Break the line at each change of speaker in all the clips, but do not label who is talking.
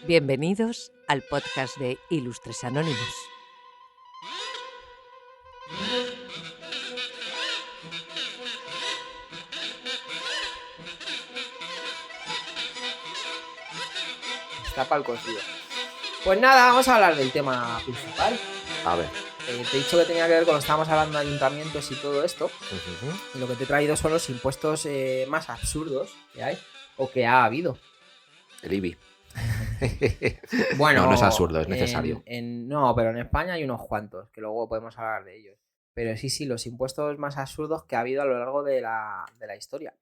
Bienvenidos al podcast de Ilustres Anónimos.
Está para el cocido. Pues nada, vamos a hablar del tema principal.
A ver.
Te he dicho que tenía que ver con lo que estábamos hablando de ayuntamientos y todo esto. Y lo que te he traído son los impuestos más absurdos que hay o que ha habido.
El IBI.
Bueno,
no es absurdo, es necesario.
No, pero en España hay unos cuantos, que luego podemos hablar de ellos. Pero sí, los impuestos más absurdos que ha habido a lo largo de la historia.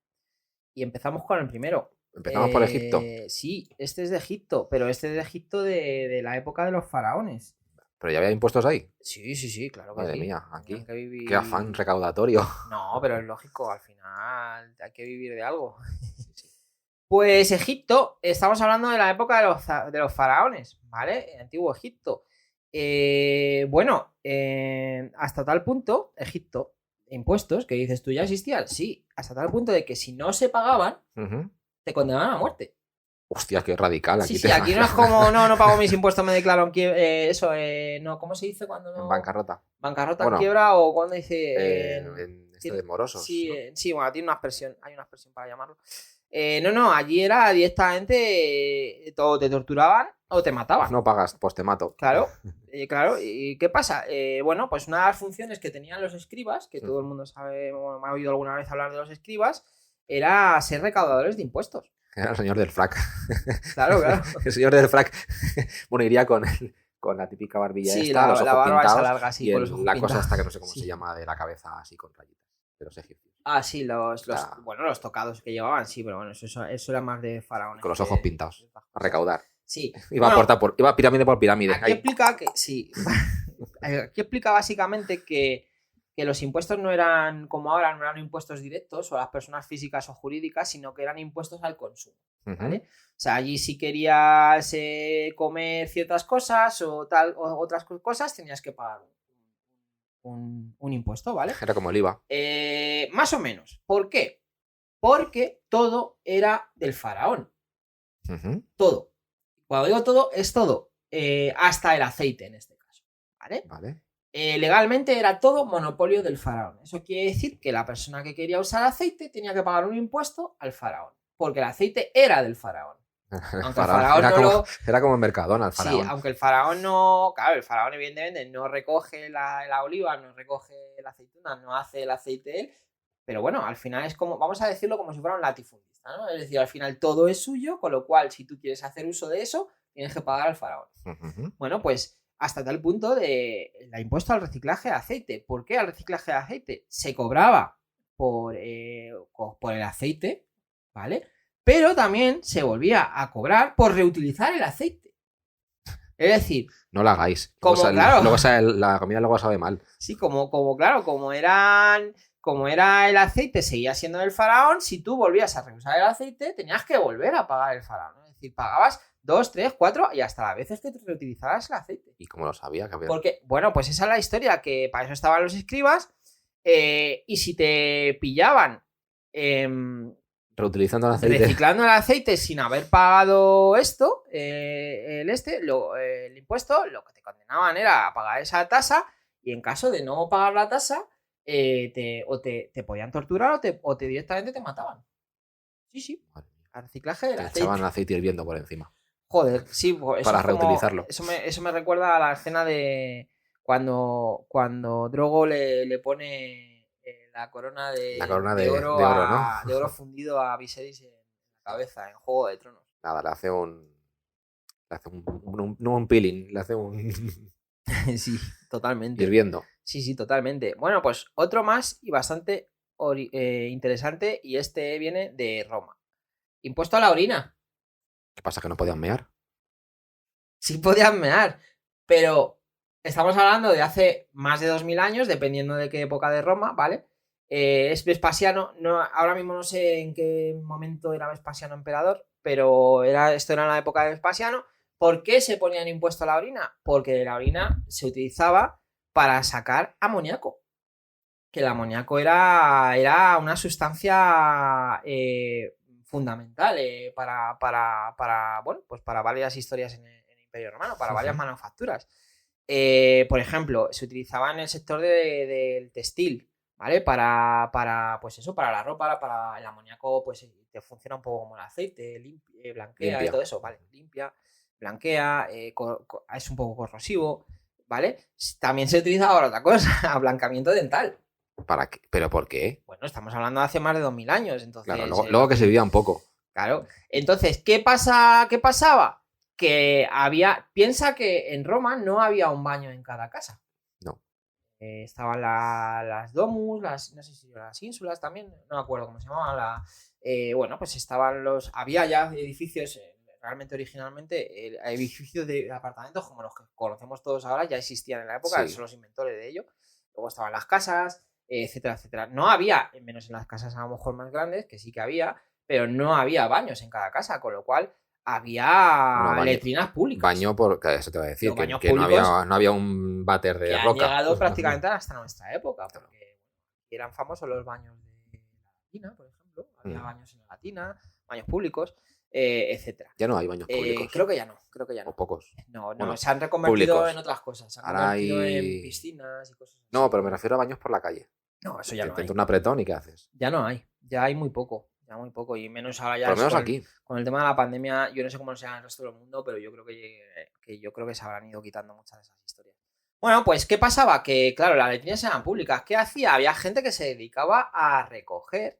Y empezamos con el primero.
¿Empezamos por Egipto?
Sí, este es de Egipto, pero este es de Egipto de la época de los faraones.
¿Pero ya había impuestos ahí?
Sí, claro que
Madre
sí.
mía, aquí.
Vivir...
Qué afán recaudatorio.
No, pero es lógico, al final hay que vivir de algo. Pues Egipto, estamos hablando de la época de los faraones, ¿vale? El antiguo Egipto. Hasta tal punto, Egipto, impuestos, que dices tú, ¿ya existían? Sí, hasta tal punto de que si no se pagaban, te condenaban a muerte.
Hostia, qué radical. Aquí
Sí, aquí no es como, no pago mis impuestos, me declaro no, ¿cómo se dice cuando no?
En bancarrota.
Bancarrota,
bueno,
quiebra o cuando dice...
en esto de morosos.
Sí,
¿no?
sí, bueno, tiene una expresión, hay una expresión para llamarlo. Allí era directamente todo te torturaban o te mataban.
No pagas, pues te mato.
Claro, claro. ¿Y qué pasa? Pues una de las funciones que tenían los escribas, que todo el mundo sabe, bueno, me ha oído alguna vez hablar de los escribas, era ser recaudadores de impuestos.
Era el señor del frac.
Claro.
El señor del frac, bueno, iría con la típica barbilla esta, los ojos
barba
pintados,
esa larga así,
y
con los ojos
la
pintados.
cosa hasta que no sé cómo se llama de la cabeza así con rayitas de los egipcios.
Ah, sí, los tocados que llevaban, sí, pero bueno, eso era más de faraones.
Con los ojos pintados, a recaudar.
Sí.
Iba pirámide por pirámide.
Aquí explica que sí. Aquí explica básicamente que los impuestos no eran como ahora, no eran impuestos directos o a las personas físicas o jurídicas, sino que eran impuestos al consumo, ¿vale? O sea, allí si querías comer ciertas cosas o otras cosas, tenías que pagar un impuesto, ¿vale?
Era como el IVA.
Más o menos. ¿Por qué? Porque todo era del faraón. Todo. Cuando digo todo, es todo. Hasta el aceite en este caso. ¿Vale? Legalmente era todo monopolio del faraón. Eso quiere decir que la persona que quería usar aceite tenía que pagar un impuesto al faraón. Porque el aceite era del faraón. Aunque el faraón
era como en Mercadona, el faraón.
Sí, aunque el faraón no... Claro, el faraón evidentemente no recoge la oliva, no recoge la aceituna, no hace el aceite él. Pero bueno, al final es como... Vamos a decirlo como si fuera un latifundista, ¿no? Es decir, al final todo es suyo, con lo cual si tú quieres hacer uso de eso, tienes que pagar al faraón. Bueno, pues hasta tal punto de el impuesto al reciclaje de aceite. ¿Por qué al reciclaje de aceite? Se cobraba por el aceite, ¿vale? Pero también se volvía a cobrar por reutilizar el aceite. Es decir...
No lo hagáis.
Claro,
la comida luego sabe mal.
Sí, como era el aceite, seguía siendo del faraón, si tú volvías a reusar el aceite, tenías que volver a pagar el faraón. Es decir, pagabas 2, 3, 4 y hasta las veces que te reutilizaras el aceite.
¿Y cómo lo sabía?
Porque, bueno, pues esa es la historia, que para eso estaban los escribas, y si te pillaban...
reutilizando el aceite.
Reciclando el aceite sin haber pagado esto, el impuesto, lo que te condenaban era a pagar esa tasa y en caso de no pagar la tasa, te podían torturar o directamente te mataban. Sí. Al reciclaje del aceite.
Echaban aceite hirviendo por encima.
Joder, sí. Pues
para reutilizarlo.
Eso me recuerda a la escena de cuando Drogo le pone... La corona de oro,
¿no?
De oro fundido a Viserys en la cabeza, en Juego de Tronos.
Nada, le hace un peeling, le hace un...
Sí, totalmente.
Hirviendo.
Sí, totalmente. Bueno, pues otro más y bastante interesante, y este viene de Roma. Impuesto a la orina.
¿Qué pasa, que no podían mear?
Sí podían mear, pero estamos hablando de hace más de 2000 años, dependiendo de qué época de Roma, ¿vale? Es Vespasiano, ahora mismo no sé en qué momento era Vespasiano emperador, pero esto era en la época de Vespasiano. ¿Por qué se ponía en impuesto a la orina? Porque la orina se utilizaba para sacar amoníaco. Que el amoníaco era una sustancia fundamental bueno, pues para varias historias en el Imperio Romano, para varias manufacturas. Por ejemplo, se utilizaba en el sector del textil, ¿vale? Pues eso, para la ropa, para el amoníaco, pues te funciona un poco como el aceite, blanquea y todo eso, ¿vale? Limpia, blanquea, es un poco corrosivo, ¿vale? También se utiliza para otra cosa, ablancamiento dental.
¿Para qué? ¿Pero por qué?
Bueno, estamos hablando de hace más de 2000 años, entonces...
Claro, luego que se vivía un poco.
Claro, entonces, ¿qué pasaba? Que piensa que en Roma no había un baño en cada casa.
No.
Estaban las domus, no sé si las ínsulas también, no me acuerdo cómo se llamaban. Bueno, pues había ya edificios, realmente originalmente, edificios de apartamentos como los que conocemos todos ahora, ya existían en la época, son los inventores de ello. Luego estaban las casas, etcétera, etcétera. No había, menos en las casas a lo mejor más grandes, que sí que había, pero no había baños en cada casa, con lo cual había letrinas públicas.
Baño, eso te va a decir, que no había un váter de roca.
Han llegado prácticamente hasta nuestra época, porque eran famosos los baños de la Latina, por ejemplo. Había baños en la Latina, baños públicos, etcétera.
Ya no hay baños públicos.
Creo que ya no.
O pocos.
No, se han reconvertido públicos en otras cosas. Se han convertido en piscinas y cosas así.
No, pero me refiero a baños por la calle.
No, eso ya no hay.
Te un apretón y ¿qué haces?
Ya no hay. Ya hay muy poco. Ya muy poco. Y menos ahora ya.
Por lo menos aquí.
Con el tema de la pandemia, yo no sé cómo será en el resto del mundo, pero yo creo que se habrán ido quitando muchas de esas historias. Bueno, pues, ¿qué pasaba? Que, claro, las letrinas eran públicas. ¿Qué hacía? Había gente que se dedicaba a recoger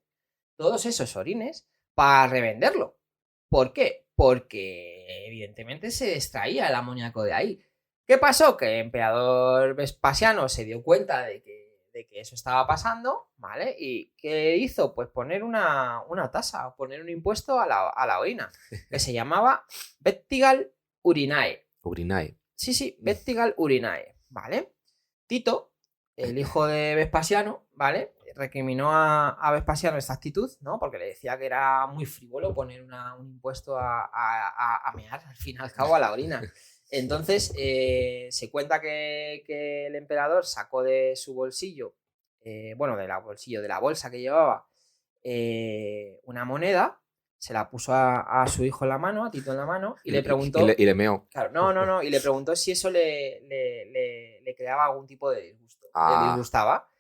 todos esos orines para revenderlo. ¿Por qué? Porque, evidentemente, se extraía el amoníaco de ahí. ¿Qué pasó? Que el emperador Vespasiano se dio cuenta de que eso estaba pasando, ¿vale? ¿Y qué hizo? Pues poner una tasa, poner un impuesto a la orina, que se llamaba Vettigal Urinae.
Urinae.
Sí, Vettigal Urinae, ¿vale? Tito, el hijo de Vespasiano, ¿vale? Recriminó a Vespasiano esta actitud, ¿no? Porque le decía que era muy frívolo poner un impuesto a mear, al fin y al cabo, a la orina. Entonces, se cuenta que el emperador sacó de su bolsillo, de la bolsa que llevaba, una moneda, se la puso a su hijo en la mano, a Tito en la mano, y le preguntó...
Y le meó.
Claro, no, y le preguntó si eso le creaba algún tipo de disgusto. Le disgustaba.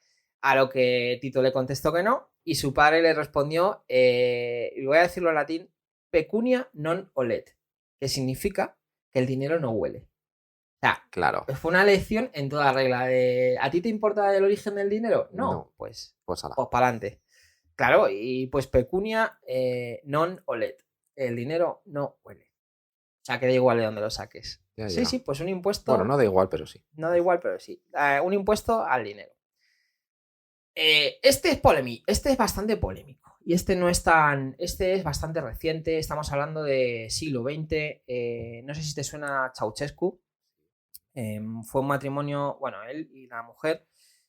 A lo que Tito le contestó que no, y su padre le respondió, y voy a decirlo en latín, pecunia non olet, que significa que el dinero no huele. O sea,
claro.
Fue una lección en toda regla de ¿a ti te importa el origen del dinero? No. Pues para adelante. Claro, y pues pecunia non olet. El dinero no huele. O sea, que da igual de dónde lo saques.
Ya.
Sí, pues un impuesto...
Bueno, no da igual, pero sí.
No da igual, pero sí. Un impuesto al dinero. Este es bastante polémico. Y este es bastante reciente. Estamos hablando de siglo XX. No sé si te suena Ceausescu. Fue un matrimonio, bueno, él y la mujer,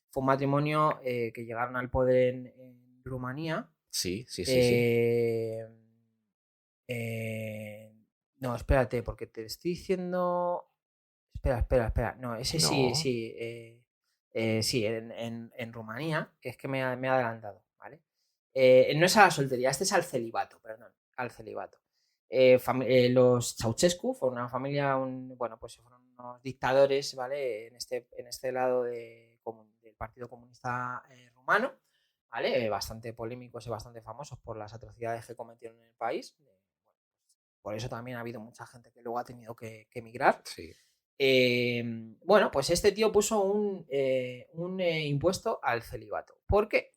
fue un matrimonio que llegaron al poder en Rumanía.
Sí.
No, espérate, porque te estoy diciendo... Espera. No, ese no. Sí. Sí, en Rumanía, que es que me he adelantado, ¿vale? No es a la soltería, este es al celibato, perdón, al celibato. Los Ceausescu fueron una familia, pues fueron unos dictadores, ¿vale? En este lado del Partido Comunista Rumano, ¿vale? Bastante polémicos y bastante famosos por las atrocidades que cometieron en el país. Por eso también ha habido mucha gente que luego ha tenido que emigrar.
Sí.
Pues este tío puso un impuesto al celibato. ¿Por qué?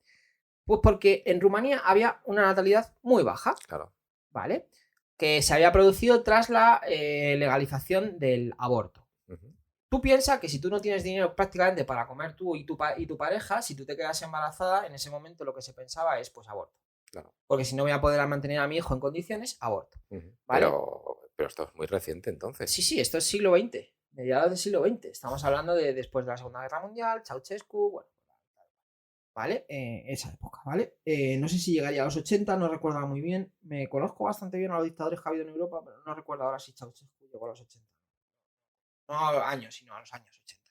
Pues porque en Rumanía había una natalidad muy baja.
Claro.
¿Vale? Que se había producido tras la legalización del aborto.
Uh-huh.
Tú piensas que si tú no tienes dinero prácticamente para comer tú y tu pareja, si tú te quedas embarazada, en ese momento lo que se pensaba es, pues, aborto.
Claro.
Porque si no voy a poder mantener a mi hijo en condiciones, aborto.
Uh-huh.
¿Vale?
Pero esto es muy reciente, entonces.
Sí, esto es siglo XX. Mediados del siglo XX. Estamos hablando de después de la Segunda Guerra Mundial, Ceausescu, bueno, ¿vale? Esa época, ¿vale? No sé si llegaría a los 80, no recuerdo muy bien. Me conozco bastante bien a los dictadores que ha habido en Europa, pero no recuerdo ahora si Ceausescu llegó a los 80. No a los años, sino a los años 80.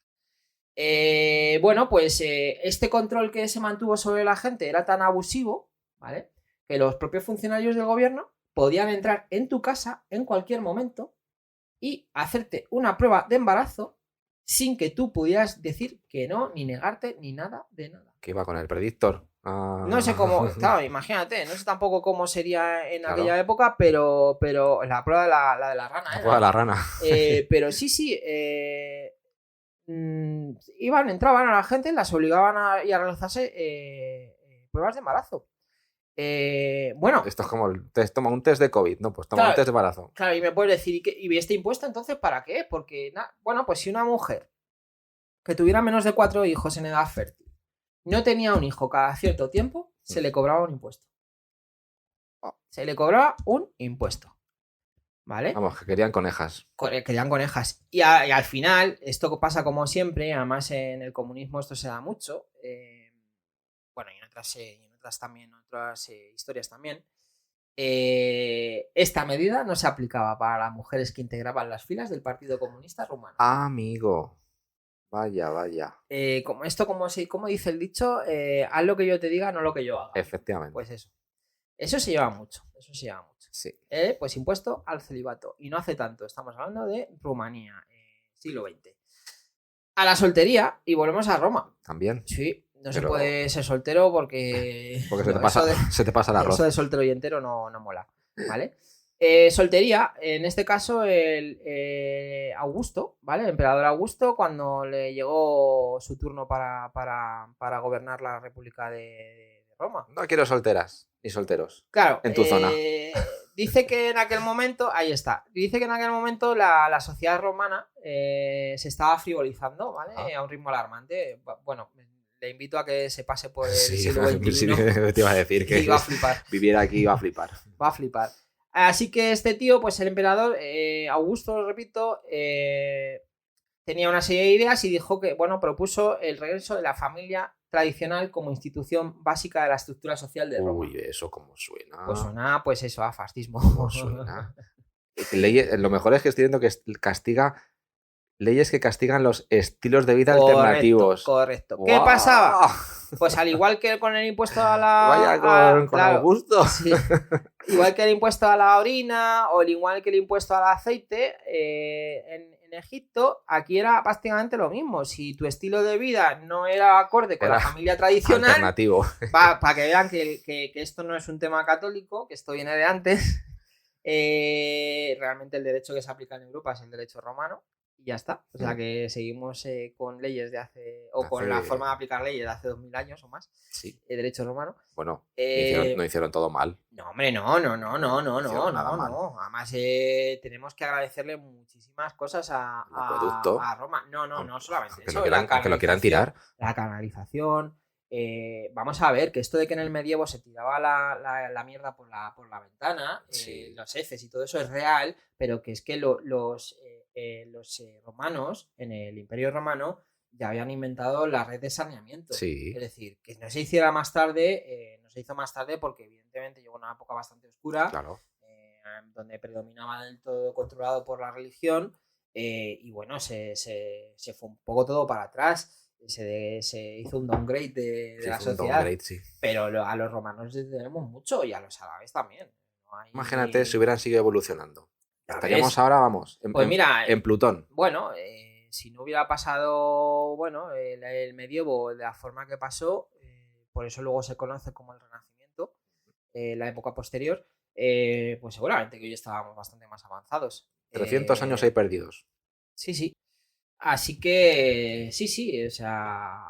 Pues este control que se mantuvo sobre la gente era tan abusivo, ¿vale? que los propios funcionarios del gobierno podían entrar en tu casa en cualquier momento y hacerte una prueba de embarazo sin que tú pudieras decir que no, ni negarte, ni nada de nada.
¿Qué iba con el predictor? Ah.
No sé cómo, claro, imagínate, no sé tampoco cómo sería en
Claro.
aquella época, pero la prueba de la de la rana,
La
¿eh?
prueba de la rana.
Pero sí, entraban a la gente, las obligaban a realizarse pruebas de embarazo. Bueno,
Esto es como el test, toma un test de COVID, ¿no? Pues toma
Claro.
un test de embarazo.
claro, y me puedes decir, ¿y este impuesto entonces para qué? Porque, bueno, pues si una mujer que tuviera menos de 4 hijos en edad fértil no tenía un hijo cada cierto tiempo, se le cobraba un impuesto. Se le cobraba un impuesto. ¿Vale?
Vamos, que querían conejas.
Querían conejas. Y al final, esto pasa como siempre, además en el comunismo esto se da mucho. Bueno, y en otras también, otras historias también. Esta medida no se aplicaba para las mujeres que integraban las filas del Partido Comunista Rumano.
Amigo. Vaya.
Como dice el dicho, haz lo que yo te diga, no lo que yo haga.
Efectivamente.
Pues eso. Eso se lleva mucho.
Sí.
Pues impuesto al celibato. Y no hace tanto, estamos hablando de Rumanía, siglo XX. A la soltería, y volvemos a Roma.
También.
Sí, no se
Pero-
puede ser soltero porque...
Porque se te
no,
pasa,
eso de-
se te pasa el arroz.
Eso de soltero y entero no mola, ¿vale? Soltería, en este caso el Augusto, ¿vale? El emperador Augusto, cuando le llegó su turno para gobernar la República de Roma.
No quiero solteras ni solteros.
Claro,
En tu zona.
Dice que en aquel momento, ahí está, dice que en aquel momento la sociedad romana se estaba frivolizando, ¿vale?
Ah.
A un ritmo alarmante. Bueno, le invito a que se pase por el
Sí,
siglo XXI.
sí, te iba a decir que
Y va a flipar.
viviera aquí iba a flipar.
Va a flipar. Así que este tío, pues el emperador Augusto, repito, tenía una serie de ideas y dijo que, bueno, propuso el regreso de la familia tradicional como institución básica de la estructura social de Roma.
Uy, eso cómo suena.
Pues suena, pues eso, a fascismo.
¿Cómo suena? Lo mejor es que estoy viendo que castiga leyes que castigan los estilos de vida alternativos.
Correcto. ¿Qué
¡Guau!
pasaba? Pues al igual que con el impuesto a la...
Vaya con
claro,
Augusto.
sí. Igual que el impuesto a la orina o igual que el impuesto al aceite, en Egipto, aquí era prácticamente lo mismo. Si tu estilo de vida no era acorde con
Era
la familia tradicional,
Alternativo.
para que vean que esto no es un tema católico, que esto viene de antes, realmente el derecho que se aplica en Europa es el derecho romano. Y ya está. O sea que seguimos con leyes de hace... O con la forma de aplicar leyes de hace 2000 años o más.
Sí.
El derecho romano.
Bueno,
Eh,
no hicieron todo mal.
No, hombre, no.
hicieron nada mal.
Además, tenemos que agradecerle muchísimas cosas
El acueducto.
a Roma. No solamente
Que
eso.
lo quieran tirar.
La canalización. Vamos a ver que esto de que en el medievo se tiraba la mierda por la ventana,
Sí.
los heces y todo eso es real, pero que es que los romanos, en el Imperio Romano, ya habían inventado la red de saneamiento.
Sí.
Es decir, que no se hiciera más tarde, no se hizo más tarde porque evidentemente llegó una época bastante oscura,
Claro.
donde predominaba del todo controlado por la religión, y bueno, se fue un poco todo para atrás. Se hizo un downgrade de
Sí,
la
fue un
sociedad,
downgrade, sí.
pero a los romanos les debemos mucho y a los árabes también. No hay-
Imagínate si hubieran seguido evolucionando.
Ya
Estaríamos
ves.
ahora, vamos,
Pues mira,
en Plutón.
bueno, si no hubiera pasado, bueno, el medievo de la forma que pasó, por eso luego se conoce como el Renacimiento, la época posterior, pues seguramente que hoy estábamos bastante más avanzados.
300 años ahí perdidos.
Sí. Así que sí, o sea,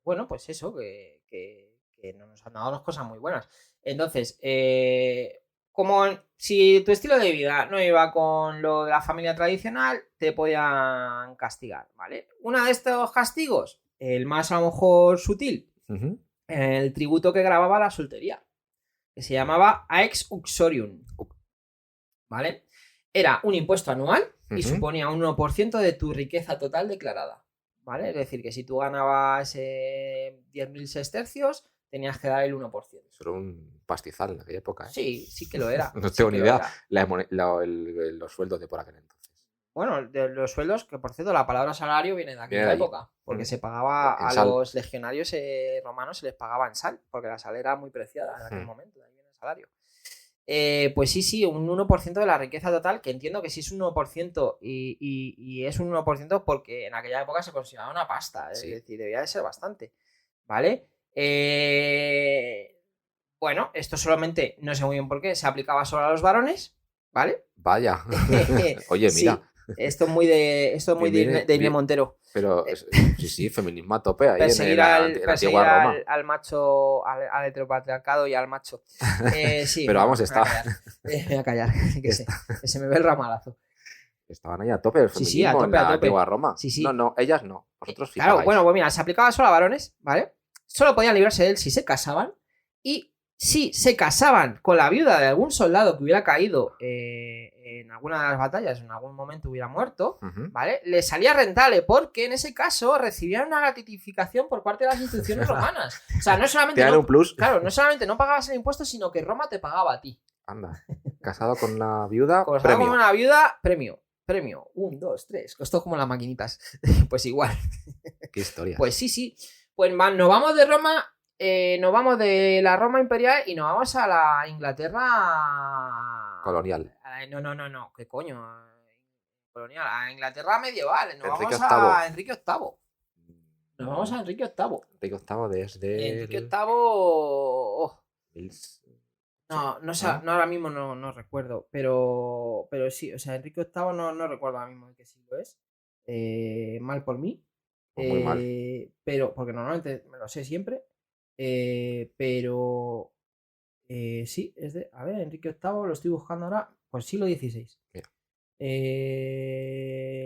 bueno, pues eso, que no nos han dado las cosas muy buenas. Entonces, como si tu estilo de vida no iba con lo de la familia tradicional, te podían castigar, ¿vale? Uno de estos castigos, el más a lo mejor sutil,
Ujú.
el tributo que grababa la soltería, que se llamaba Aex Uxorium, ¿vale? Era un impuesto anual y
Ujú.
suponía un 1% de tu riqueza total declarada, ¿vale? Es decir, que si tú ganabas 10.000 sestercios, tenías que dar el 1%.
Eso era un pastizal en aquella época, ¿eh?
Sí que lo era.
No
sí
tengo
que
ni
lo
idea.
era.
Los sueldos de por aquel entonces.
bueno, de los sueldos, que por cierto, la palabra salario viene de aquella
Viene de allí.
época, porque se pagaba
En
a
sal.
los legionarios romanos, se les pagaba en sal, porque la sal era muy preciada en aquel momento, de ahí viene el salario. Pues sí, un 1% de la riqueza total, que entiendo que sí es un 1% y es un 1% porque en aquella época se consideraba una pasta, es
Sí.
decir, debía de ser bastante, ¿vale? Bueno, esto solamente, no sé muy bien por qué, se aplicaba solo a los varones, ¿vale?
Vaya. Oye,
Sí,
mira.
esto es muy de
Viene-
Irene
vi-
Montero.
Pero sí, feminismo a tope ahí
Perseguir
en la
perseguir
antigua Roma.
al macho, al heteropatriarcado y al macho. Sí,
Pero
bueno,
vamos,
me voy a callar. Me voy a callar, que se me ve el ramalazo.
Estaban ahí a tope el
Sí, sí, a
feminismo en
tope, a
la
tope.
antigua Roma.
Sí, sí.
No, ellas no. Vosotros
Claro,
fijaos.
bueno, pues mira, se aplicaba solo a varones, ¿vale? Solo podían librarse de él si se casaban. Y si se casaban con la viuda de algún soldado que hubiera caído en alguna de las batallas, en algún momento hubiera muerto, ¿vale? Le salía rentable porque en ese caso recibían una gratificación por parte de las instituciones romanas. O sea, no solamente
Te dan un plus.
claro, no solamente no pagabas el impuesto, sino que Roma te pagaba a ti.
Anda. Casado con una viuda,
Casado
premio.
con una viuda, premio. 1, 2, 3. Costó como las maquinitas. Pues igual.
Qué historia.
Pues sí. Pues nos vamos de Roma, nos vamos de la Roma imperial y nos vamos a la Inglaterra
Colonial.
No, ¿qué coño? Colonial, a Inglaterra medieval. Nos
Enrique
vamos a
VIII.
Enrique VIII. Nos vamos a Enrique VIII.
Enrique VIII desde.
Enrique VIII. Oh. No sé,
¿no?
no, ahora mismo no recuerdo, pero sí, o sea, Enrique VIII no recuerdo ahora mismo de qué siglo es. Mal por mí.
Pues muy mal.
Pero, porque normalmente me lo sé siempre. Pero sí, es de. A ver, Enrique VIII, lo estoy buscando ahora. Pues siglo XVI.
Mira.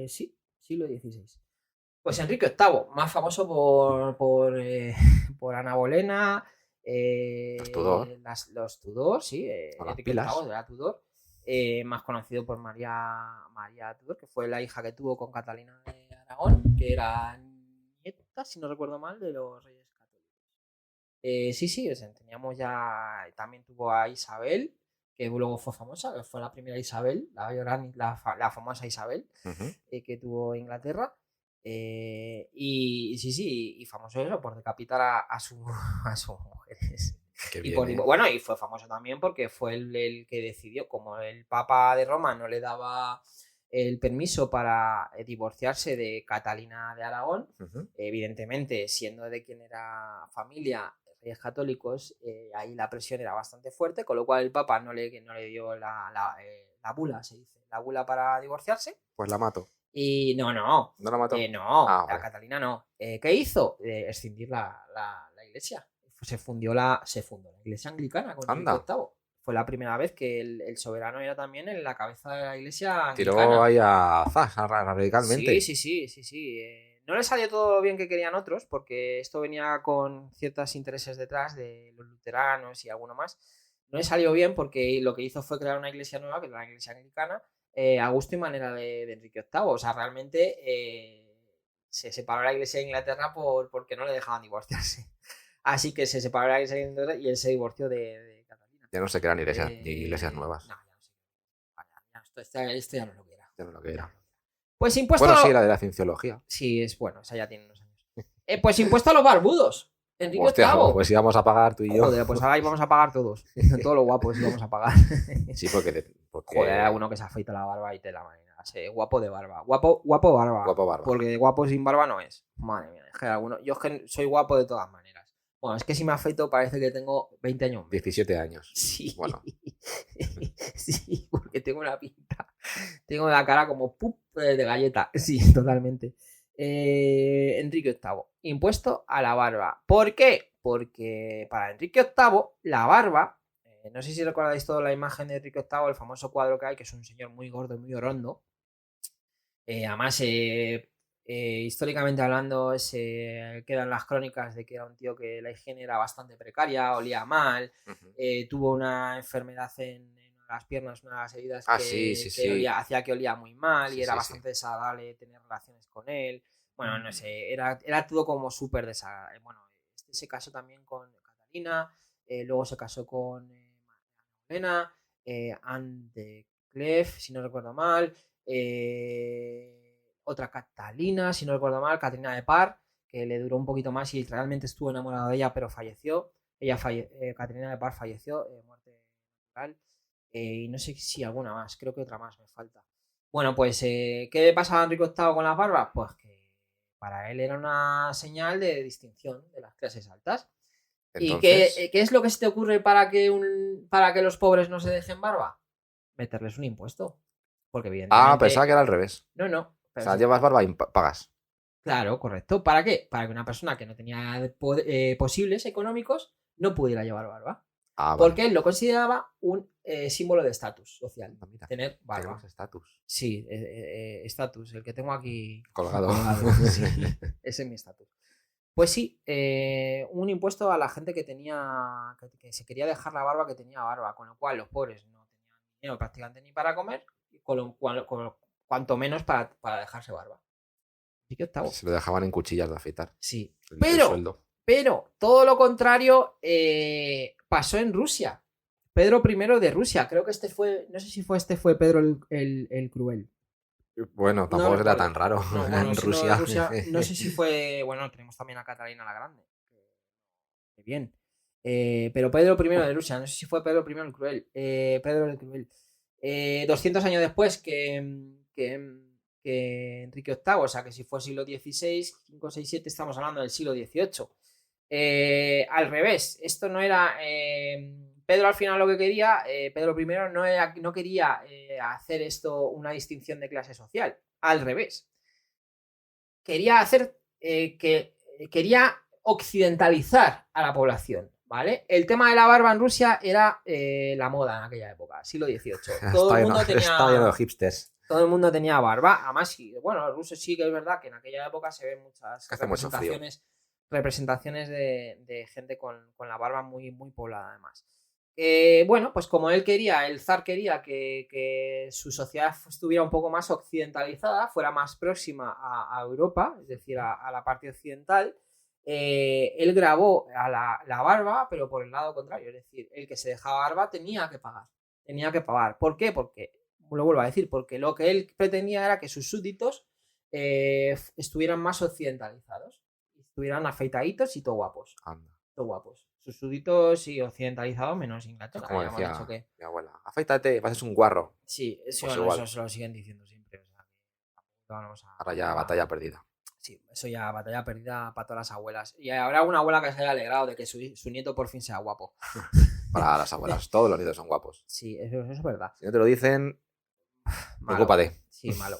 Sí, siglo XVI. Pues Enrique VIII, más famoso por Ana Bolena.
Los Tudor.
Los Tudor, sí.
Con las
Enrique
pilas.
VIII de la Tudor. Más conocido por María Tudor, que fue la hija que tuvo con Catalina de Aragón, que era nieta, si no recuerdo mal, de los reyes católicos. Sí, o sea, teníamos ya. También tuvo a Isabel, que luego fue famosa, que fue la primera Isabel, la famosa Isabel, que tuvo Inglaterra. Y sí, y famoso eso, por decapitar a sus mujeres. Bueno, y fue famoso también porque fue el que decidió, como el Papa de Roma no le daba el permiso para divorciarse de Catalina de Aragón, evidentemente, siendo de quien era familia, reyes católicos, ahí la presión era bastante fuerte, con lo cual el Papa no le dio la bula, se dice, la bula para divorciarse.
Pues la mato.
Y no
¿No la mató?
la Catalina no. ¿Qué hizo? Escindir la iglesia. Se fundió la iglesia anglicana con Enrique VIII. Fue la primera vez que el soberano era también en la cabeza de la iglesia anglicana.
Tiró ahí a zas, radicalmente.
Sí. No le salió todo lo bien que querían otros, porque esto venía con ciertos intereses detrás de los luteranos y alguno más. No le salió bien porque lo que hizo fue crear una iglesia nueva, que era la iglesia anglicana, a gusto y manera de Enrique VIII. O sea, realmente se separó la iglesia de Inglaterra porque no le dejaban divorciarse. Así que se separó la iglesia de Inglaterra y él se divorció de Catalina.
Ya no se crean iglesias nuevas.
No, ya no sé. Esto ya no lo quiera.
Ya no lo que era.
Pues impuesto.
Bueno, sí, la de la cienciología.
Sí, es bueno, o sea, ya tiene unos años. Pues impuesto a los barbudos. Enrique VIII.
Pues íbamos a pagar tú y yo.
Joder, pues ahora íbamos a pagar todos. Todos los guapos íbamos a pagar.
Sí, porque...
Joder, hay uno que se afeita la barba y te la manera. Guapo de barba. Guapo barba.
Guapo barba.
Porque guapo sin barba no es. Madre mía, es que alguno. Yo es que soy guapo de todas maneras. Bueno, es que si me afeito parece que tengo 20 años.
17 años.
Sí.
Bueno.
Sí, porque tengo una pinta. Tengo la cara como pup de galleta. Sí, totalmente. Enrique VIII. Impuesto a la barba. ¿Por qué? Porque para Enrique VIII la barba... no sé si recordáis toda la imagen de Enrique VIII, el famoso cuadro que hay, que es un señor muy gordo y muy orondo. Además, históricamente hablando, quedan las crónicas de que era un tío que la higiene era bastante precaria, olía mal, tuvo una enfermedad en las piernas, una de las heridas que hacía que olía muy mal y era bastante desagradable tener relaciones con él. Bueno, no sé, era todo como súper desagradable. Bueno, se casó también con Catalina, luego se casó con Elena, Anne de Clef, si no recuerdo mal. Otra Catalina, si no recuerdo mal, Catrina de Par, que le duró un poquito más y realmente estuvo enamorado de ella, pero falleció. Catrina de Par falleció, muerte natural. Y no sé si alguna más, creo que otra más me falta. Bueno, pues, ¿qué le pasaba a Enrique VIII con las barbas? Pues que para él era una señal de distinción de las clases altas.
Entonces,
¿Y qué es lo que se te ocurre para que los pobres no se dejen barba? Meterles un impuesto. Porque evidentemente...
pensaba que era al revés.
No.
O sea, llevas barba y pagas.
Claro, correcto. ¿Para qué? Para que una persona que no tenía posibles económicos no pudiera llevar barba.
Vale.
Porque él lo consideraba un símbolo de estatus social.
Mira,
tener barba.
tenemos estatus.
Sí, estatus, el que tengo aquí
Colgado.
Sí, ese es mi estatus. Pues sí, un impuesto a la gente que tenía, que se quería dejar la barba, que tenía barba, con lo cual los pobres no tenían dinero prácticamente ni para comer, cuanto menos para dejarse barba. Enrique VIII.
Se lo dejaban en cuchillas de afeitar.
Sí,
El sueldo.
pero todo lo contrario pasó en Rusia. Pedro I de Rusia, creo que no sé si fue Pedro el Cruel.
Bueno, tampoco era
recuerdo.
tan raro.
No, bueno,
en
si
Rusia.
no sé si fue. Bueno, tenemos también a Catalina la Grande. Qué bien. Pero Pedro I de Rusia, no sé si fue Pedro I el Cruel. Pedro el Cruel. 200 años después que Enrique VIII, o sea que si fue siglo XVI, 5, 6, 7, estamos hablando del siglo XVIII. Al revés, esto no era. Pedro al final lo que quería, Pedro I no quería hacer esto una distinción de clase social. Al revés. Quería hacer quería occidentalizar a la población, ¿vale? El tema de la barba en Rusia era la moda en aquella época, siglo XVIII. Todo el mundo
Estaba lleno de hipsters.
Todo el mundo tenía barba. Además, sí, bueno, los rusos sí que es verdad que en aquella época se ven muchas representaciones de gente con la barba muy, muy poblada, además. Bueno, pues como el zar quería que su sociedad estuviera un poco más occidentalizada, fuera más próxima a Europa, es decir, a la parte occidental, él grabó a la barba, pero por el lado contrario, es decir, el que se dejaba barba tenía que pagar. ¿Por qué? Porque, lo vuelvo a decir, porque lo que él pretendía era que sus súbditos estuvieran más occidentalizados, estuvieran afeitaditos y todo guapos. Todo guapos. Sus súbditos y occidentalizados menos Inglaterra.
Como decía mi abuela, afeítate, vas a ser un guarro.
Sí, eso se lo siguen diciendo siempre. O sea,
ahora ya batalla perdida.
Sí, eso ya batalla perdida para todas las abuelas. Y habrá una abuela que se haya alegrado de que su nieto por fin sea guapo.
Para las abuelas, todos los nietos son guapos.
Sí, eso es verdad.
Si no te lo dicen, preocúpate.
Sí, malo.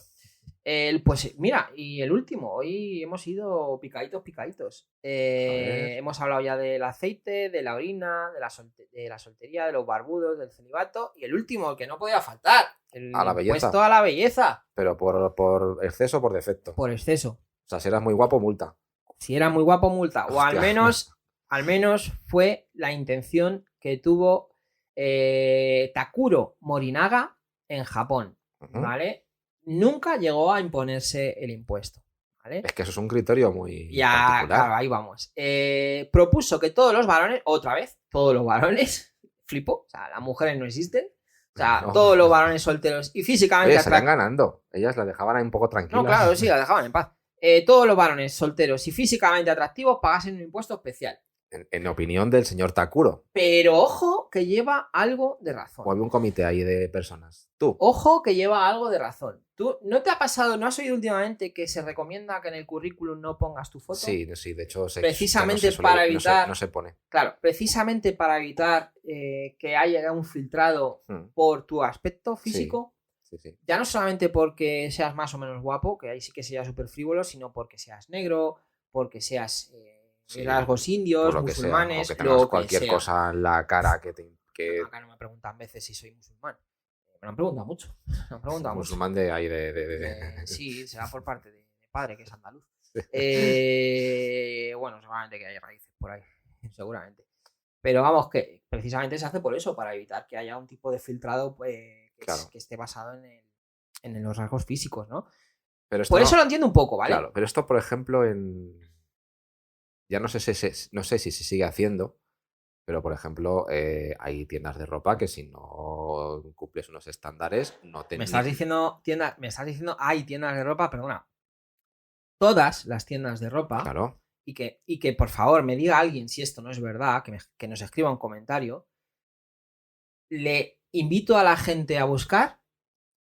Pues mira, y el último, hoy hemos ido picaditos. Hemos hablado ya del aceite, de la orina, de la soltería, de los barbudos, del celibato. Y el último, que no podía faltar, el impuesto a la belleza.
Pero por exceso o por defecto.
Por exceso.
O sea, si eras muy guapo, multa.
Si eras muy guapo, multa.
Hostia.
O al menos fue la intención que tuvo Takuro Morinaga en Japón, ¿vale? Nunca llegó a imponerse el impuesto, ¿vale?
Es que eso es un criterio muy particular.
Claro, ahí vamos. Propuso que todos los varones, otra vez, todos los varones, flipo, o sea, las mujeres no existen, o sea, no. Todos los varones solteros y físicamente
atractivos. Salían ganando, ellas las dejaban ahí un poco tranquilas.
No, claro, sí, las dejaban en paz. Todos los varones solteros y físicamente atractivos pagasen un impuesto especial.
En opinión del señor Takuro.
Pero ojo que lleva algo de razón.
O había un comité ahí de personas. Tú.
Ojo que lleva algo de razón. ¿Tú no te ha pasado, no has oído últimamente que se recomienda que en el currículum no pongas tu foto?
Sí, de hecho
precisamente para evitar.
No se pone.
Claro, precisamente para evitar que haya un filtrado por tu aspecto físico.
Sí.
Ya no solamente porque seas más o menos guapo, que ahí sí que sería súper frívolo, sino porque seas negro, porque seas rasgos indios, musulmanes,
sea, o que tengas cualquier cosa en la cara que...
Acá no me preguntan veces si soy musulmán. Me lo han preguntado mucho.
Musulmán de ahí
Sí, será por parte de padre, que es andaluz. Bueno, seguramente que hay raíces por ahí, seguramente. Pero vamos, que precisamente se hace por eso, para evitar que haya un tipo de filtrado que esté basado en los rasgos físicos, ¿no?
Pero
por eso lo entiendo un poco, ¿vale?
Claro, pero esto, por ejemplo, ya no sé si se sigue haciendo, Pero, por ejemplo, hay tiendas de ropa que si no cumples unos estándares, no te...
Me estás diciendo hay tiendas de ropa, perdona. Todas las tiendas de ropa,
Claro.
y que por favor me diga alguien si esto no es verdad, que nos escriba un comentario. Le invito a la gente a buscar,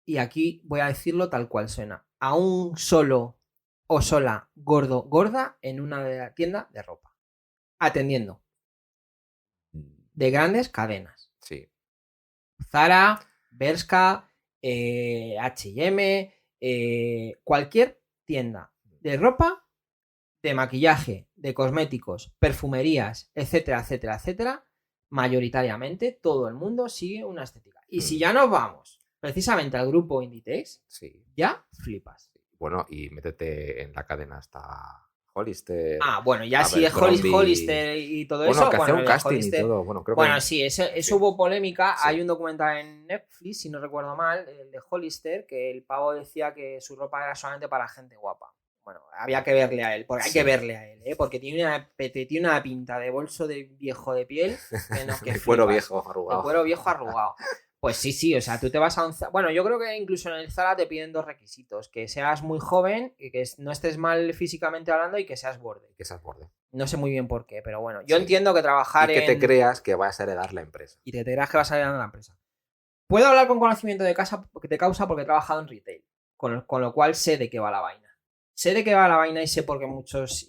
y aquí voy a decirlo tal cual suena, a un solo o sola gordo, gorda en una tienda de ropa, atendiendo, de grandes cadenas.
Sí.
Zara, Bershka, H&M, cualquier tienda de ropa, de maquillaje, de cosméticos, perfumerías, etcétera, etcétera, etcétera, mayoritariamente todo el mundo sigue una estética. Y si ya nos vamos precisamente al grupo Inditex,
Sí.
ya flipas.
Bueno, y métete en la cadena hasta Hollister.
Ah, bueno, ya si es
Abercrombie.
Hollister y todo
Bueno,
eso.
que hacía un
de
casting
Hollister,
y todo. Bueno, creo
bueno,
que...
sí, eso
Sí.
hubo polémica.
Sí.
Hay un documental en Netflix, si no recuerdo mal, el de Hollister, que el pavo decía que su ropa era solamente para gente guapa. Bueno, había que verle a él, porque hay
Sí.
que verle a él, porque tiene una pinta de bolso de viejo de piel que
De cuero
flipas.
viejo arrugado.
De cuero viejo arrugado. Pues sí, o sea, tú te vas a un Zara. Bueno, yo creo que incluso en el Zara te piden 2 requisitos: que seas muy joven, y que no estés mal físicamente hablando, y que seas borde.
Que seas borde.
No sé muy bien por qué, pero bueno, yo
Sí.
entiendo que trabajar
Y que te creas que vas a heredar la empresa.
y te creas que vas a ir a la empresa. Puedo hablar con conocimiento de causa porque he trabajado en retail, con lo cual sé de qué va la vaina. Sé de qué va la vaina y sé por qué muchos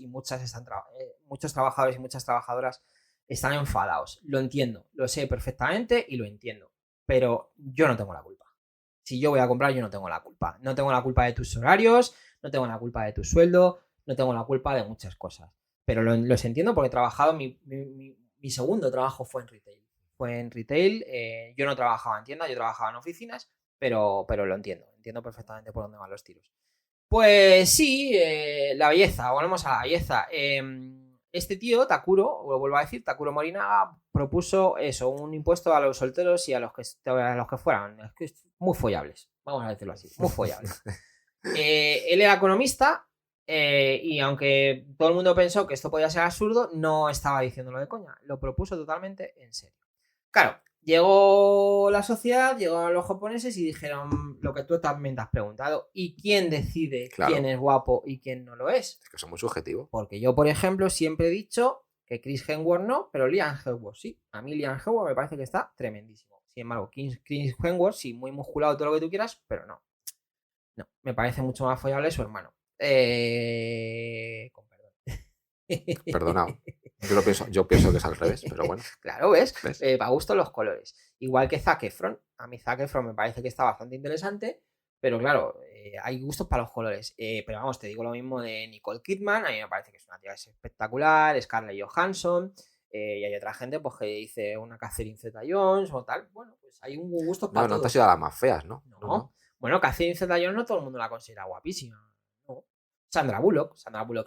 trabajadores y muchas trabajadoras están enfadados. Lo entiendo, lo sé perfectamente y lo entiendo. Pero yo no tengo la culpa. Si yo voy a comprar, yo no tengo la culpa. No tengo la culpa de tus horarios, no tengo la culpa de tu sueldo, no tengo la culpa de muchas cosas. Pero los entiendo porque he trabajado, mi segundo trabajo fue en retail. Yo no trabajaba en tiendas, yo trabajaba en oficinas, pero lo entiendo perfectamente por dónde van los tiros. Pues sí, la belleza, volvemos a la belleza. Este tío, Takuro, lo vuelvo a decir, Takuro Morinaga, propuso eso, un impuesto a los solteros y a los que fueran muy follables, vamos a decirlo así, muy follables. Él era economista, y aunque todo el mundo pensó que esto podía ser absurdo, no estaba diciéndolo de coña, lo propuso totalmente en serio. Claro, llegó la sociedad, llegaron los japoneses y dijeron lo que tú también te has preguntado: ¿y quién decide quién es guapo y quién no lo es?
Es que son muy subjetivos.
Porque yo, por ejemplo, siempre he dicho que Chris Hemsworth no, pero Liam Hemsworth sí. A mí Liam Hemsworth me parece que está tremendísimo. Sin embargo, Chris Hemsworth sí, muy musculado, todo lo que tú quieras, pero no. No, me parece mucho más follable su hermano. Con perdón.
Perdonado. Yo pienso que es al revés, pero bueno.
Claro, ¿ves?
¿Ves?
Para gusto los colores. Igual que Zac Efron. A mí Zac Efron me parece que está bastante interesante, pero claro, hay gustos para los colores. Pero vamos, te digo lo mismo de Nicole Kidman. A mí me parece que es una tía espectacular. Scarlett Johansson. Y hay otra gente pues que dice una Catherine Zeta-Jones o tal. Bueno, pues hay un gusto para
No, no
todos.
te has ido a las más feas, ¿no?
No. Bueno, Catherine Zeta-Jones no todo el mundo la considera guapísima. No. Sandra Bullock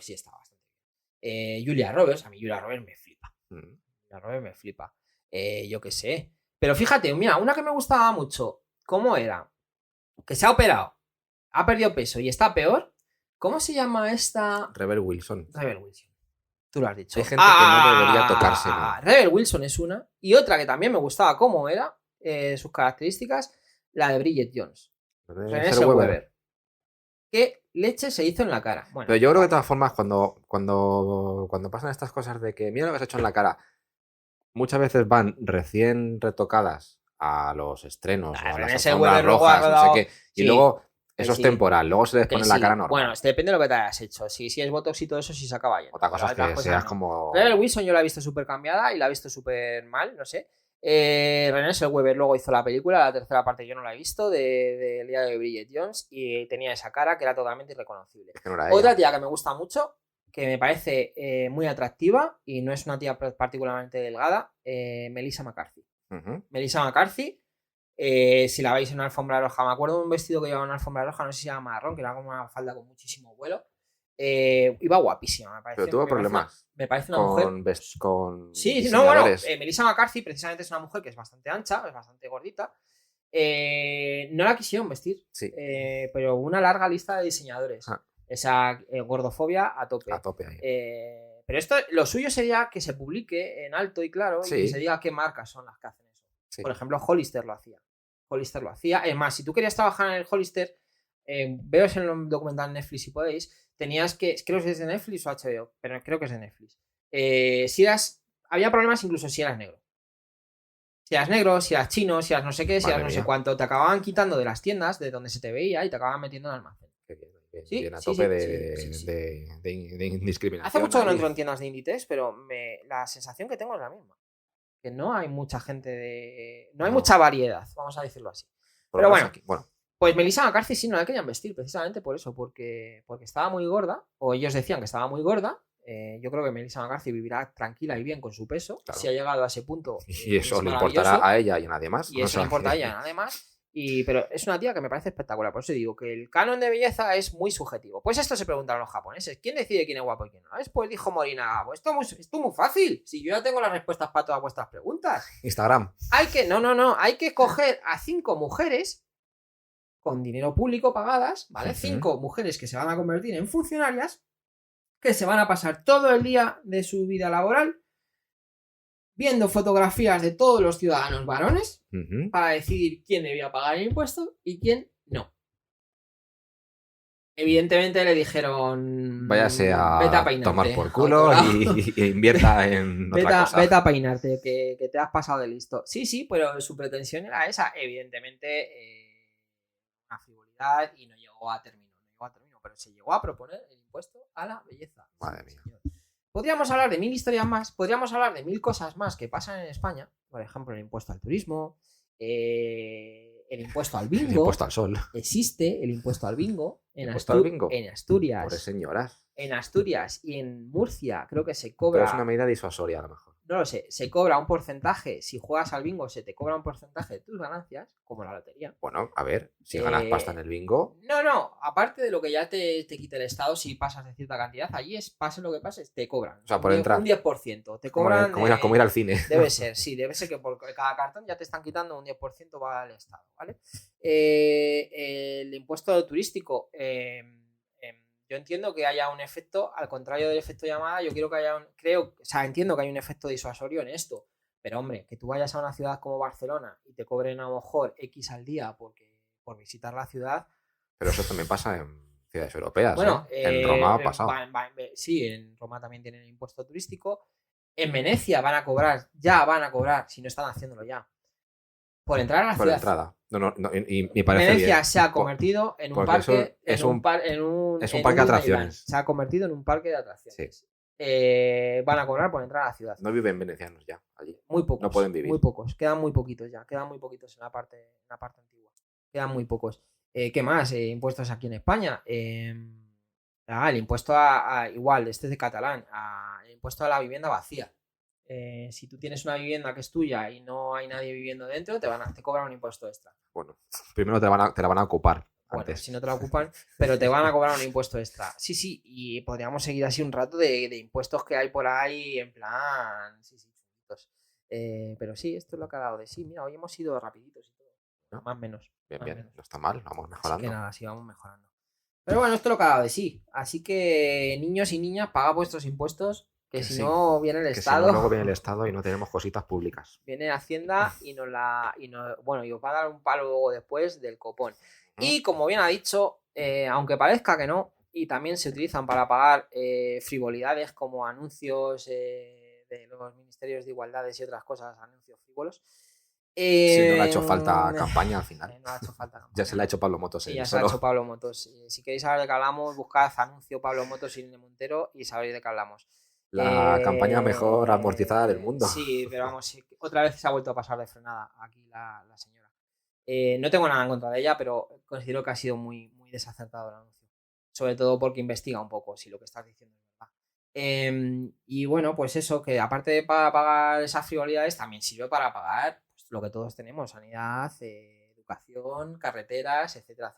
sí está bastante bien. Julia Roberts, a mí Julia Roberts me flipa. Julia Roberts me flipa. Yo qué sé. Pero fíjate, mira, una que me gustaba mucho, ¿cómo era? Que se ha operado, ha perdido peso y está peor. ¿Cómo se llama esta?
Rebel Wilson.
Rebel Wilson. Tú lo has dicho.
Hay gente que no debería tocarse, ¿no?
Rebel Wilson es una. Y otra que también me gustaba cómo era, sus características, la de Bridget Jones. Renée Zellweger. ¿Qué leche se hizo en la cara? Bueno,
pero yo creo que de todas formas, cuando pasan estas cosas de que mira lo que has hecho en la cara, muchas veces van recién retocadas a los estrenos o a las alfombras rojas, no sé qué, y luego eso es temporal, luego se les pone la cara normal.
Bueno, depende de lo que te hayas hecho. Si es botox y todo eso, sí se acaba yendo.
Otra cosa es que seas como...
Rebel Wilson yo la he visto súper cambiada y la he visto súper mal, no sé. Renée Zellweger luego hizo la película, la tercera parte yo no la he visto, de Día de Bridget Jones, y tenía esa cara que era totalmente irreconocible.
Es que no era
Otra
ella.
tía que me gusta mucho, que me parece muy atractiva y no es una tía particularmente delgada, Melissa McCarthy. Melissa McCarthy, si la veis en una alfombra roja, me acuerdo de un vestido que llevaba en una alfombra roja, no sé si era marrón, que era como una falda con muchísimo vuelo. Iba guapísima, me parece.
Pero tuvo problemas.
Me parece una mujer.
Con
sí, no, bueno,
diseñadores.
Melissa McCarthy precisamente es una mujer que es bastante ancha, es bastante gordita. No la quisieron vestir,
Sí.
pero una larga lista de diseñadores. Esa gordofobia a tope.
A tope ahí.
Pero esto, lo suyo sería que se publique en alto y claro y que se diga qué marcas son las que hacen eso. Sí. Por ejemplo, Hollister lo hacía. Es más, si tú querías trabajar en el Hollister, veos en el documental Netflix si podéis, tenías que, creo que es de Netflix o HBO, pero creo que es de Netflix. Había problemas incluso si eras negro. Si eras negro, si eras chino, si eras no sé qué, si eras no sé cuánto, te acababan quitando de las tiendas de donde se te veía y te acababan metiendo en el almacén.
Bien, a tope de indiscriminación.
Hace mucho que no entro en tiendas de Inditex, pero la sensación que tengo es la misma. Que no hay mucha gente no hay mucha variedad, vamos a decirlo así. Pero bueno, pues Melissa McCarthy sí no la querían vestir precisamente por eso, porque estaba muy gorda, o ellos decían que estaba muy gorda. Yo creo que Melissa McCarthy vivirá tranquila y bien con su peso, si ha llegado a ese punto.
Y eso le importará a ella y a nadie más.
Y eso le importa a ella y a nadie más. Pero es una tía que me parece espectacular. Por eso digo que el canon de belleza es muy subjetivo. Pues esto se preguntaron los japoneses. ¿Quién decide quién es guapo y quién no? Pues dijo Morinaga. Pues esto es muy fácil. Si yo ya tengo las respuestas para todas vuestras preguntas.
Instagram.
Hay que coger a 5 mujeres con dinero público pagadas, ¿vale? 5 mujeres que se van a convertir en funcionarias, que se van a pasar todo el día de su vida laboral viendo fotografías de todos los ciudadanos varones para decidir quién debía pagar el impuesto y quién no. Evidentemente le dijeron...
Váyase a tomar por culo y invierta en otra cosa.
Vete a peinarte, que te has pasado de listo. Sí, pero su pretensión era esa. Evidentemente, una frivolidad y no llegó a término. Pero se llegó a proponer el impuesto a la belleza.
Madre mía.
Podríamos hablar de 1000 historias más, podríamos hablar de 1000 cosas más que pasan en España. Por ejemplo, el impuesto al turismo, el impuesto al bingo.
El impuesto al sol.
Existe el impuesto al bingo. En Asturias.
Por señoras.
En Asturias y en Murcia creo que se cobra...
Pero es una medida disuasoria a lo mejor.
No lo sé, se cobra un porcentaje. Si juegas al bingo se te cobra un porcentaje de tus ganancias, como la lotería.
Bueno, a ver, si ganas pasta en el bingo...
No, aparte de lo que ya te quita el Estado si pasas de cierta cantidad, allí pase lo que pase, te cobran.
O sea, por entrar.
Un 10%. Te cobran...
Como ir al cine.
Debe ser que por cada cartón ya te están quitando un 10% va al Estado, ¿vale? El impuesto turístico... yo entiendo que haya un efecto, al contrario del efecto llamada, yo quiero que haya entiendo que hay un efecto disuasorio en esto, pero hombre, que tú vayas a una ciudad como Barcelona y te cobren a lo mejor X al día por visitar la ciudad.
Pero eso también pasa en ciudades europeas.
Bueno,
en Roma ha pasado.
Sí, en Roma también tienen el impuesto turístico. En Venecia van a cobrar, si no están haciéndolo ya, por entrar a la ciudad.
Por la entrada. No, y me parece
Venecia
bien.
se ha convertido en un parque.
Es un parque de atracciones.
Se ha convertido en un parque de atracciones.
Sí.
Van a cobrar por entrar a la ciudad.
No viven venecianos ya allí.
Muy pocos.
No pueden vivir.
Muy pocos. Quedan muy poquitos ya. Quedan muy poquitos en la parte antigua. Quedan muy pocos. ¿Qué más? Impuestos aquí en España. El impuesto igual, este es de catalán. El impuesto a la vivienda vacía. Si tú tienes una vivienda que es tuya y no hay nadie viviendo dentro, te cobran un impuesto extra.
Bueno, primero te la van a ocupar.
Bueno,
antes.
si no te la ocupan, pero te van a cobrar un impuesto extra. Sí, y podríamos seguir así un rato de impuestos que hay por ahí, en plan, sí, chunguitos. Pero sí, esto es lo que ha dado de sí. Mira, hoy hemos ido rapiditos y todo. ¿No? Más o menos.
Bien, no está mal, vamos mejorando.
Así que nada, sí, vamos mejorando. Pero bueno, esto es lo que ha dado de sí. Así que, niños y niñas, pagad vuestros impuestos. Que si no viene el Estado.
Si no, luego viene el Estado y no tenemos cositas públicas.
Viene Hacienda y os va a dar un palo luego después del copón. Y como bien ha dicho, aunque parezca que no, y también se utilizan para pagar frivolidades como anuncios de los ministerios de igualdades y otras cosas, anuncios frívolos.
Si no le ha hecho falta campaña al final.
No le ha hecho falta campaña.
Ya se le ha hecho Pablo Motos.
Sí, ya se le ha hecho Pablo Motos. Si queréis saber de qué hablamos, buscad anuncio Pablo Motos y Irene Montero y sabréis de qué hablamos.
La campaña mejor amortizada del mundo.
Sí, pero vamos, otra vez se ha vuelto a pasar de frenada aquí la señora. No tengo nada en contra de ella, pero considero que ha sido muy, muy desacertado el anuncio. Sobre todo porque investiga un poco si lo que estás diciendo es verdad. Y bueno, pues eso, que aparte de para pagar esas frivolidades, también sirve para pagar pues, lo que todos tenemos: sanidad, educación, carreteras, etcétera.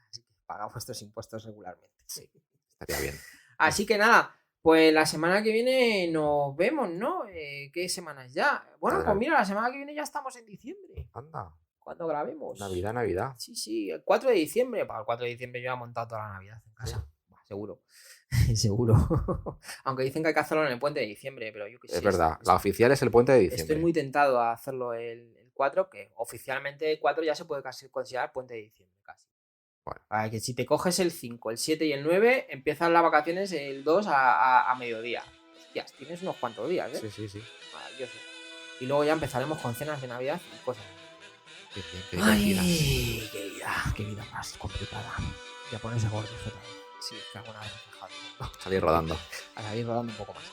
Así que pagad vuestros impuestos regularmente.
Sí, estaría bien.
Así que nada. Pues la semana que viene nos vemos, ¿no? ¿Qué semanas ya? Bueno, pues mira, la semana que viene ya estamos en diciembre.
Anda.
Cuando grabemos.
Navidad.
Sí, el 4 de diciembre. Para el 4 de diciembre yo he montado toda la Navidad en casa. seguro. Seguro. Aunque dicen que hay que hacerlo en el puente de diciembre, pero yo que sé.
Es verdad, la oficial es el puente de diciembre.
Estoy muy tentado a hacerlo el 4, que oficialmente el 4 ya se puede casi considerar puente de diciembre, casi.
Bueno.
Para que si te coges el 5, el 7 y el 9, empiezan las vacaciones el 2 a mediodía. Hostias, tienes unos cuantos días, ¿eh?
Sí.
Maravilloso. Y luego ya empezaremos con cenas de Navidad y cosas.
Qué
Ay, qué vida más complicada. Ya ponerse gordo, otra vez. Sí, es que alguna vez he dejado.
Salir rodando.
A salir rodando un poco más.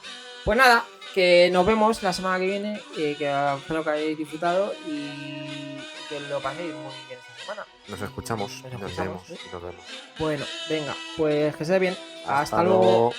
Pues nada, que nos vemos la semana que viene, que espero que hayáis disfrutado y que lo paséis muy bien esta semana.
Nos escuchamos, nos vemos.
Bueno, venga, pues que se ve bien. Hasta luego.